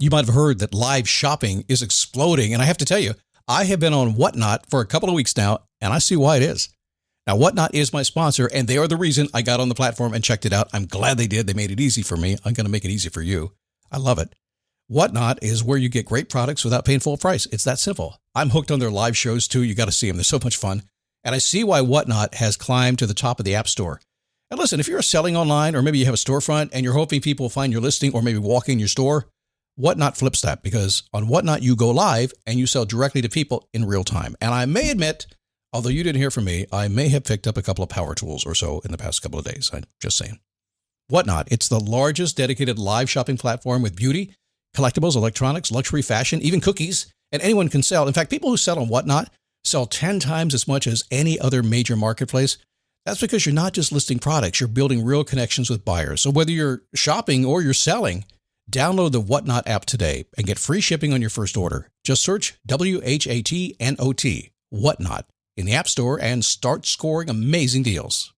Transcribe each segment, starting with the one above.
You might have heard that live shopping is exploding. And I have to tell you, I have been on Whatnot for a couple of weeks now, and I see why it is. Now, Whatnot is my sponsor, and they are the reason I got on the platform and checked it out. I'm glad they did. They made it easy for me. I'm going to make it easy for you. I love it. Whatnot is where you get great products without paying full price. It's that simple. I'm hooked on their live shows, too. You got to see them. They're so much fun. And I see why Whatnot has climbed to the top of the App Store. And listen, if you're selling online, or maybe you have a storefront and you're hoping people will find your listing or maybe walk in your store, Whatnot flips that, because on Whatnot, you go live and you sell directly to people in real time. And I may admit, although you didn't hear from me, I may have picked up a couple of power tools or so in the past couple of days. I'm just saying. Whatnot, it's the largest dedicated live shopping platform with beauty, collectibles, electronics, luxury, fashion, even cookies, and anyone can sell. In fact, people who sell on Whatnot sell 10 times as much as any other major marketplace. That's because you're not just listing products, you're building real connections with buyers. So whether you're shopping or you're selling, download the Whatnot app today and get free shipping on your first order. Just search WHATNOT, Whatnot, in the App Store and start scoring amazing deals.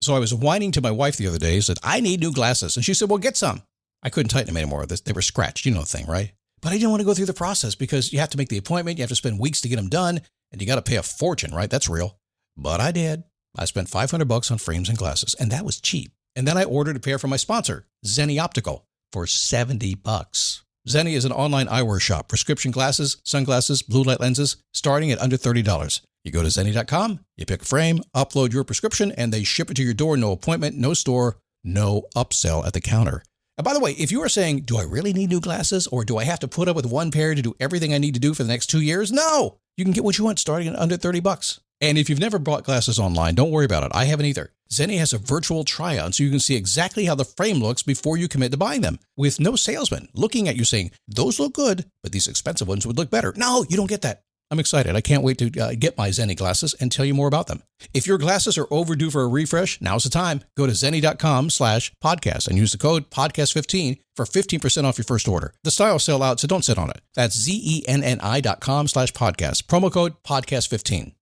So I was whining to my wife the other day, said, I need new glasses. And she said, well, get some. I couldn't tighten them anymore. They were scratched. You know the thing, right? But I didn't want to go through the process because you have to make the appointment. You have to spend weeks to get them done. And you got to pay a fortune, right? That's real. But I did. I spent $500 on frames and glasses, and that was cheap. And then I ordered a pair from my sponsor, Zenni Optical, for $70. Zenni is an online eyewear shop, prescription glasses, sunglasses, blue light lenses, starting at under $30. You go to Zenni.com, you pick a frame, upload your prescription, and they ship it to your door. No appointment, no store, no upsell at the counter. And by the way, if you are saying, do I really need new glasses, or do I have to put up with one pair to do everything I need to do for the next 2 years? No, you can get what you want starting at under $30. And if you've never bought glasses online, don't worry about it. I haven't either. Zenni has a virtual try-on so you can see exactly how the frame looks before you commit to buying them, with no salesman looking at you saying, those look good, but these expensive ones would look better. No, you don't get that. I'm excited. I can't wait to get my Zenni glasses and tell you more about them. If your glasses are overdue for a refresh, now's the time. Go to Zenni.com/podcast and use the code podcast15 for 15% off your first order. The styles sell out, so don't sit on it. That's Zenni.com/podcast. Promo code podcast15.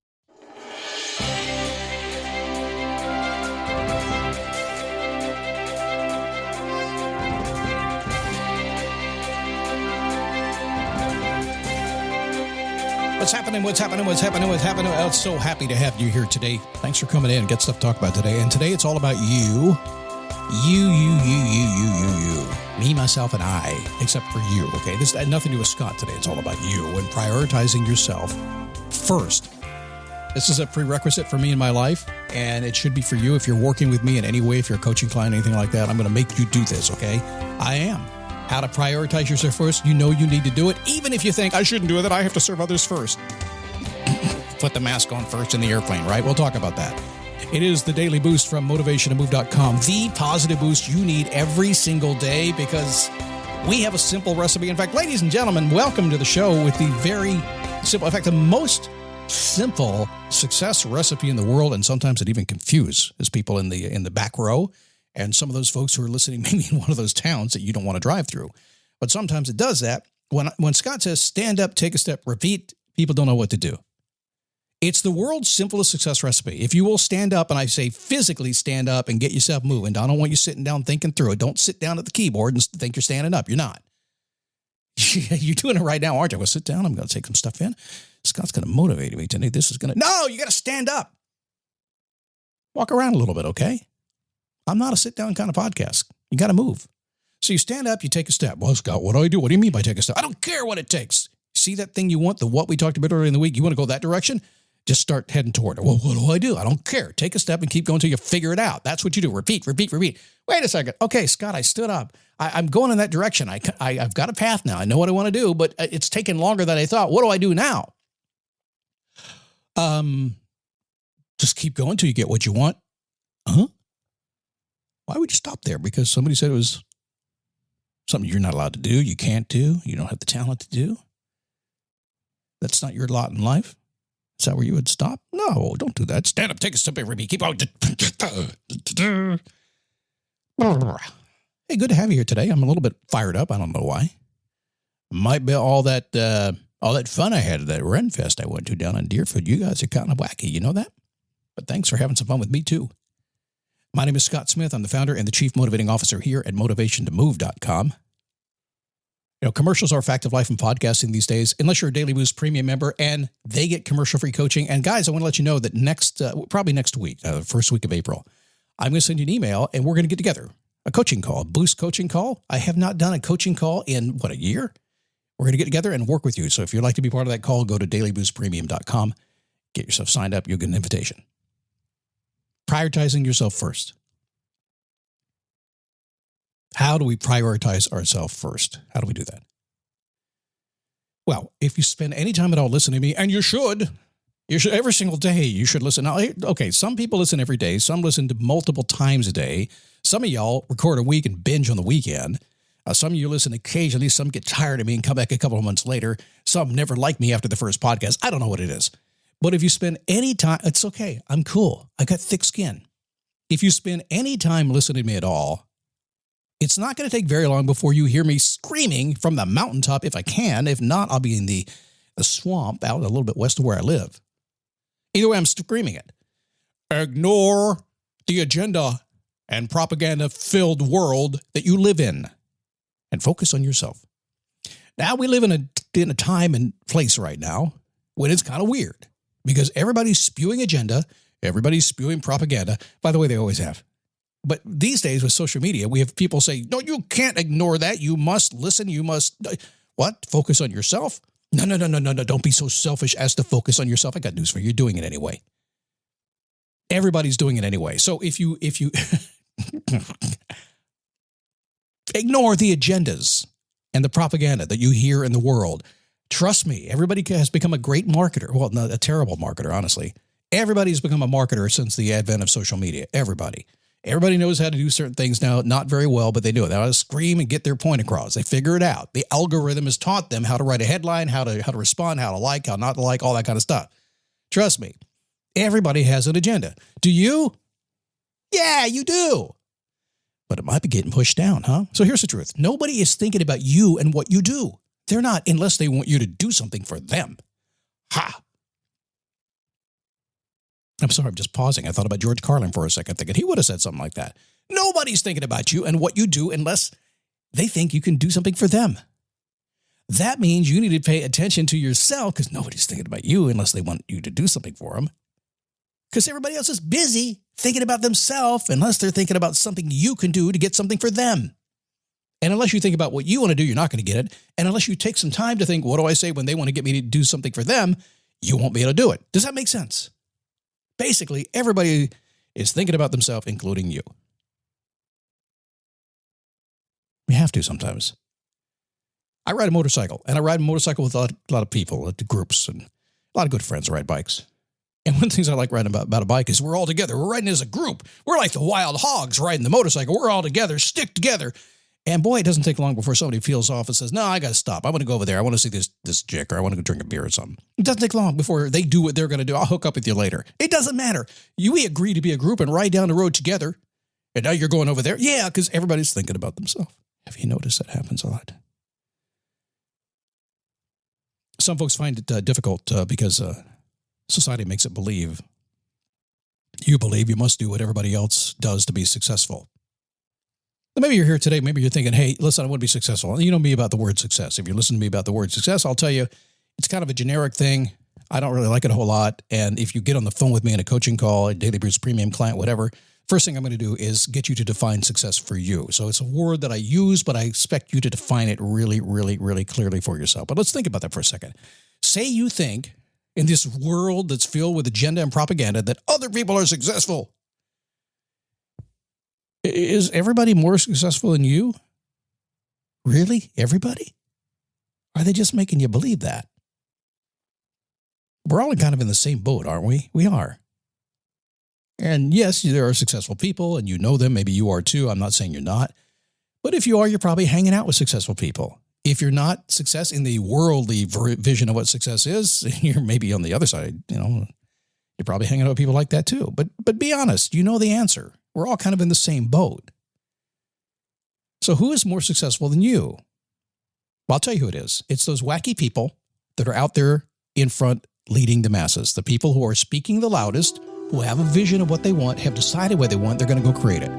What's happening? What's happening? What's happening? What's happening? I'm so happy to have you here today. Thanks for coming in. Get stuff to talk about today. And today it's all about you. You. Me, myself, and I. Except for you, okay? This had nothing to do with Scott today. It's all about you and prioritizing yourself first. This is a prerequisite for me in my life, and it should be for you if you're working with me in any way, if you're a coaching client, anything like that. I'm going to make you do this, okay? I am. How to prioritize yourself first. You know you need to do it, even if you think, I shouldn't do it, I have to serve others first. Put the mask on first in the airplane, right? We'll talk about that. It is the Daily Boost from MotivationToMove.com, the positive boost you need every single day, because we have a simple recipe. In fact, ladies and gentlemen, welcome to the show with the very simple, in fact, the most simple success recipe in the world, and sometimes it even confuses people in the back row. And some of those folks who are listening maybe in one of those towns that you don't want to drive through. But sometimes it does that. When Scott says, stand up, take a step, repeat, people don't know what to do. It's the world's simplest success recipe. If you will stand up, and I say physically stand up and get yourself moving. I don't want you sitting down thinking through it. Don't sit down at the keyboard and think you're standing up. You're not. You're doing it right now, aren't you? Well, sit down. I'm going to take some stuff in. Scott's going to motivate me today. No, you got to stand up. Walk around a little bit, okay? I'm not a sit-down kind of podcast. You got to move. So you stand up, you take a step. Well, Scott, what do I do? What do you mean by take a step? I don't care what it takes. See that thing you want, the what we talked about earlier in the week? You want to go that direction? Just start heading toward it. Well, what do I do? I don't care. Take a step and keep going until you figure it out. That's what you do. Repeat. Wait a second. Okay, Scott, I stood up. I'm going in that direction. I've got a path now. I know what I want to do, but it's taken longer than I thought. What do I do now? Just keep going until you get what you want. Why would you stop there? Because somebody said it was something you're not allowed to do, you can't do, you don't have the talent to do? That's not your lot in life? Is that where you would stop? No, don't do that. Stand up, take a step, repeat, keep on. Hey, good to have you here today. I'm a little bit fired up. I don't know why. Might be all that fun I had at that Ren Fest I went to down in Deerfield. You guys are kind of wacky, you know that? But thanks for having some fun with me, too. My name is Scott Smith. I'm the founder and the chief motivating officer here at MotivationToMove.com. Commercials are a fact of life in podcasting these days, unless you're a Daily Boost Premium member and they get commercial-free coaching. And guys, I want to let you know that probably next week, first week of April, I'm going to send you an email and we're going to get together. A coaching call, a Boost coaching call. I have not done a coaching call in, a year? We're going to get together and work with you. So if you'd like to be part of that call, go to dailyboostpremium.com. Get yourself signed up. You'll get an invitation. Prioritizing yourself first. How do we prioritize ourselves first? How do we do that? Well, if you spend any time at all listening to me, and you should every single day, you should listen. Now, okay, some people listen every day. Some listen to multiple times a day. Some of y'all record a week and binge on the weekend. Some of you listen occasionally. Some get tired of me and come back a couple of months later. Some never like me after the first podcast. I don't know what it is. But if you spend any time, it's okay. I'm cool. I got thick skin. If you spend any time listening to me at all, it's not going to take very long before you hear me screaming from the mountaintop if I can. If not, I'll be in the swamp out a little bit west of where I live. Either way, I'm screaming it. Ignore the agenda and propaganda-filled world that you live in and focus on yourself. Now, we live in a time and place right now when it's kind of weird because everybody's spewing agenda, everybody's spewing propaganda. By the way, they always have. But these days with social media, we have people say, no, you can't ignore that. You must listen. You must, what? Focus on yourself? No. Don't be so selfish as to focus on yourself. I got news for you. You're doing it anyway. Everybody's doing it anyway. So if you ignore the agendas and the propaganda that you hear in the world, trust me, everybody has become a great marketer. Well, not a terrible marketer, honestly. Everybody's become a marketer since the advent of social media. Everybody knows how to do certain things now, not very well, but they do it. They know how to scream and get their point across. They figure it out. The algorithm has taught them how to write a headline, how to respond, how to like, how not to like, all that kind of stuff. Trust me, everybody has an agenda. Do you? Yeah, you do. But it might be getting pushed down, huh? So here's the truth. Nobody is thinking about you and what you do. They're not, unless they want you to do something for them. Ha! I'm sorry, I'm just pausing. I thought about George Carlin for a second, thinking he would have said something like that. Nobody's thinking about you and what you do unless they think you can do something for them. That means you need to pay attention to yourself because nobody's thinking about you unless they want you to do something for them. Because everybody else is busy thinking about themselves unless they're thinking about something you can do to get something for them. And unless you think about what you want to do, you're not going to get it. And unless you take some time to think, what do I say when they want to get me to do something for them, you won't be able to do it. Does that make sense? Basically, everybody is thinking about themselves, including you. We have to sometimes. I ride a motorcycle, and I ride a motorcycle with a lot of people, groups, and a lot of good friends ride bikes. And one of the things I like riding about a bike is we're all together. We're riding as a group. We're like the wild hogs riding the motorcycle. We're all together, stick together. And boy, it doesn't take long before somebody peels off and says, no, I got to stop. I want to go over there. I want to see this chick, or I want to go drink a beer or something. It doesn't take long before they do what they're going to do. I'll hook up with you later. It doesn't matter. We agree to be a group and ride down the road together. And now you're going over there. Yeah, because everybody's thinking about themselves. Have you noticed that happens a lot? Some folks find it difficult because society makes it believe. You believe you must do what everybody else does to be successful. Maybe you're here today. Maybe you're thinking, hey, listen, I want to be successful. And you know me about the word success. If you listen to me about the word success, I'll tell you it's kind of a generic thing. I don't really like it a whole lot. And if you get on the phone with me in a coaching call, a Daily Boost Premium client, whatever, first thing I'm going to do is get you to define success for you. So it's a word that I use, but I expect you to define it really, really, really clearly for yourself. But let's think about that for a second. Say you think in this world that's filled with agenda and propaganda that other people are successful. Is everybody more successful than you? Really? Everybody? Are they just making you believe that? We're all kind of in the same boat, aren't we? We are. And yes, there are successful people and you know them. Maybe you are too. I'm not saying you're not. But if you are, you're probably hanging out with successful people. If you're not success in the worldly vision of what success is, you're maybe on the other side, you're probably hanging out with people like that too. But be honest, you know the answer. We're all kind of in the same boat. So who is more successful than you? Well, I'll tell you who it is. It's those wacky people that are out there in front leading the masses. The people who are speaking the loudest, who have a vision of what they want, have decided what they want, they're going to go create it.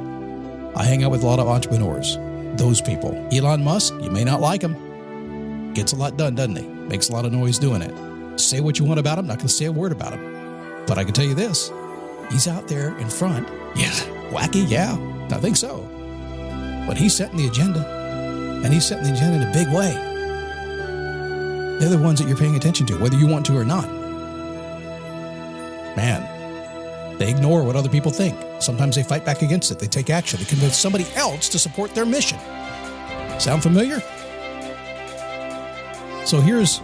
I hang out with a lot of entrepreneurs. Those people. Elon Musk, you may not like him. Gets a lot done, doesn't he? Makes a lot of noise doing it. Say what you want about him, not going to say a word about him. But I can tell you this, he's out there in front. Yeah, wacky, yeah, I think so. But he's setting the agenda, and he's setting the agenda in a big way. They're the ones that you're paying attention to, whether you want to or not. Man, they ignore what other people think. Sometimes they fight back against it. They take action. They convince somebody else to support their mission. Sound familiar? So here's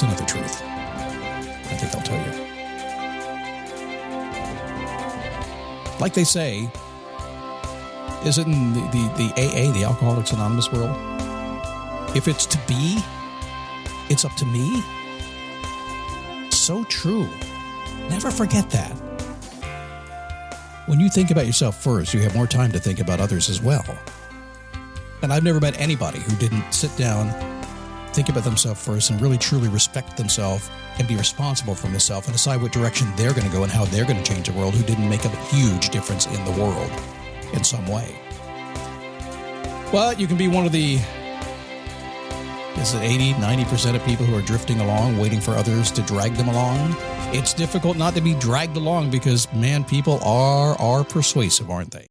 another truth. I think I'll tell you. Like they say, is it in the AA, the Alcoholics Anonymous world? If it's to be, it's up to me. So true. Never forget that. When you think about yourself first, you have more time to think about others as well. And I've never met anybody who didn't sit down, think about themselves first, and really truly respect themselves and be responsible for themselves and decide what direction they're going to go and how they're going to change the world, who didn't make a huge difference in the world in some way. Well, you can be one of the, is it 80, 90% of people who are drifting along, waiting for others to drag them along. It's difficult not to be dragged along because, man, people are persuasive, aren't they?